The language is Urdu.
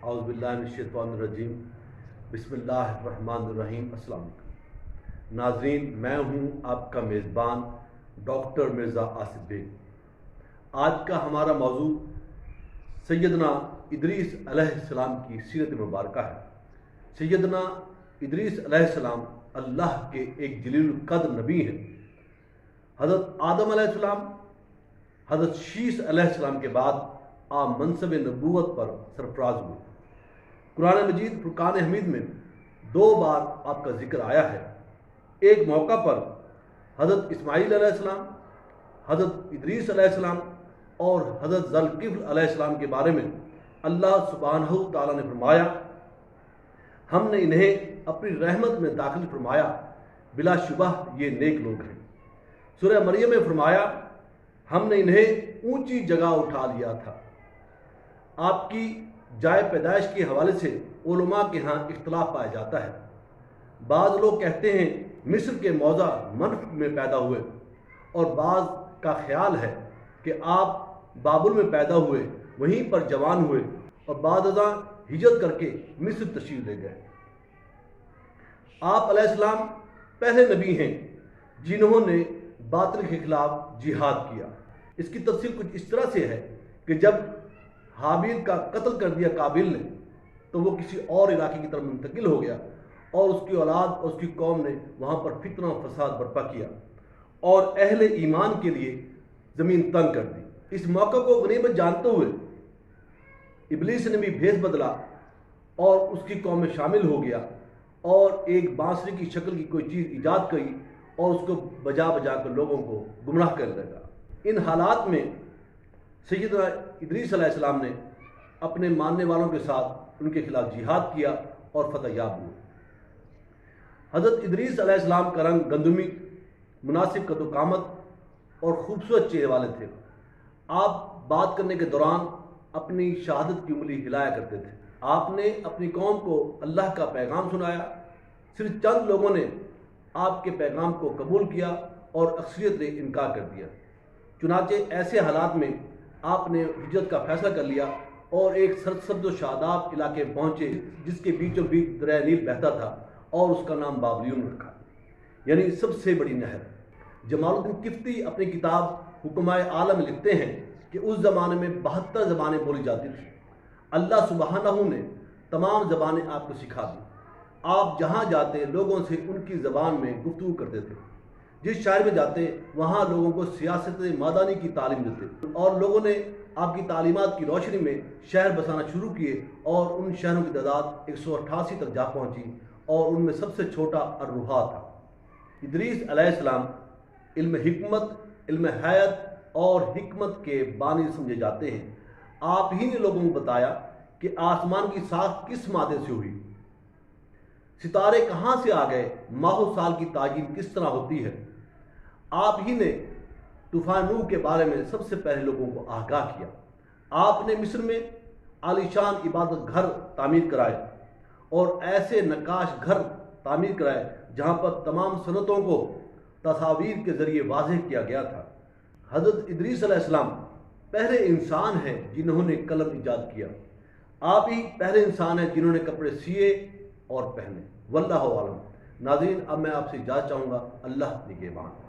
اعوذ باللہ من الشیطان الرجیم بسم اللہ الرحمن الرحیم۔ السلام علیکم ناظرین، میں ہوں آپ کا میزبان ڈاکٹر مرزا آصف بیگ۔ آج کا ہمارا موضوع سیدنا ادریس علیہ السلام کی سیرت مبارکہ ہے۔ سیدنا ادریس علیہ السلام اللہ کے ایک جلیل القدر نبی ہیں۔ حضرت آدم علیہ السلام، حضرت شیس علیہ السلام کے بعد آپ منصب نبوت پر سرفراز ہوئے۔ قرآن مجید فرقان حمید میں 2 بار آپ کا ذکر آیا ہے۔ ایک موقع پر حضرت اسماعیل علیہ السلام، حضرت ادریس علیہ السلام اور حضرت ذوالکفل علیہ السلام کے بارے میں اللہ سبحانہ تعالیٰ نے فرمایا، ہم نے انہیں اپنی رحمت میں داخل فرمایا، بلا شبہ یہ نیک لوگ ہیں۔ سورہ مریم میں فرمایا، ہم نے انہیں اونچی جگہ اٹھا لیا تھا۔ آپ کی جائے پیدائش کے حوالے سے علماء کے ہاں اختلاف پایا جاتا ہے۔ بعض لوگ کہتے ہیں مصر کے موضع منف میں پیدا ہوئے، اور بعض کا خیال ہے کہ آپ بابل میں پیدا ہوئے، وہیں پر جوان ہوئے اور بعد ازاں ہجرت کر کے مصر تشریف لے گئے۔ آپ علیہ السلام پہلے نبی ہیں جنہوں نے باطل کے خلاف جہاد کیا۔ اس کی تفصیل کچھ اس طرح سے ہے کہ جب حابیل کا قتل کر دیا قابیل نے، تو وہ کسی اور علاقے کی طرف منتقل ہو گیا اور اس کی اولاد اور اس کی قوم نے وہاں پر فتنہ و فساد برپا کیا اور اہل ایمان کے لیے زمین تنگ کر دی۔ اس موقع کو غنیمت جانتے ہوئے ابلیس نے بھی بھیس بدلا اور اس کی قوم میں شامل ہو گیا اور ایک بانسری کی شکل کی کوئی چیز ایجاد کری اور اس کو بجا کر لوگوں کو گمراہ کر لگا۔ ان حالات میں سیدنا ادریس علیہ السلام نے اپنے ماننے والوں کے ساتھ ان کے خلاف جہاد کیا اور فتح یاب ہوئے۔ حضرت ادریس علیہ السلام کا رنگ گندمی، مناسب قد و قامت اور خوبصورت چہرے والے تھے۔ آپ بات کرنے کے دوران اپنی شہادت کی انگلی ہلایا کرتے تھے۔ آپ نے اپنی قوم کو اللہ کا پیغام سنایا۔ صرف چند لوگوں نے آپ کے پیغام کو قبول کیا اور اکثریت نے انکار کر دیا۔ چنانچہ ایسے حالات میں آپ نے ہجرت کا فیصلہ کر لیا اور ایک سرسبز و شاداب علاقے پہنچے جس کے بیچوں بیچ دریائے نیل بہتا تھا اور اس کا نام بابلیون رکھا، یعنی سب سے بڑی نہر۔ جمال الدین کفتی اپنی کتاب حکمائے عالم میں لکھتے ہیں کہ اس زمانے میں 72 زبانیں بولی جاتی تھیں۔ اللہ سبحانہ نے تمام زبانیں آپ کو سکھا دی۔ آپ جہاں جاتے لوگوں سے ان کی زبان میں گفتگو کرتے تھے۔ جس شہر میں جاتے وہاں لوگوں کو سیاست مادانی کی تعلیم دیتے اور لوگوں نے آپ کی تعلیمات کی روشنی میں شہر بسانا شروع کیے اور ان شہروں کی تعداد 188 تک جا پہنچی اور ان میں سب سے چھوٹا الروحا تھا۔ ادریس علیہ السلام علم حکمت، علم حیات اور حکمت کے بانی سمجھے جاتے ہیں۔ آپ ہی نے لوگوں کو بتایا کہ آسمان کی ساخت کس مادے سے ہوئی، ستارے کہاں سے آ گئے، ماہ و سال کی تعین کس طرح ہوتی ہے۔ آپ ہی نے طوفان نوح کے بارے میں سب سے پہلے لوگوں کو آگاہ کیا۔ آپ نے مصر میں عالیشان عبادت گھر تعمیر کرائے اور ایسے نقاش گھر تعمیر کرائے جہاں پر تمام سنتوں کو تصاویر کے ذریعے واضح کیا گیا تھا۔ حضرت ادریس علیہ السلام پہلے انسان ہیں جنہوں نے قلم ایجاد کیا۔ آپ ہی پہلے انسان ہیں جنہوں نے کپڑے سیے اور پہنے۔ واللہ عالم۔ ناظرین، اب میں آپ سے اجازت چاہوں گا۔ اللہ نگہبان۔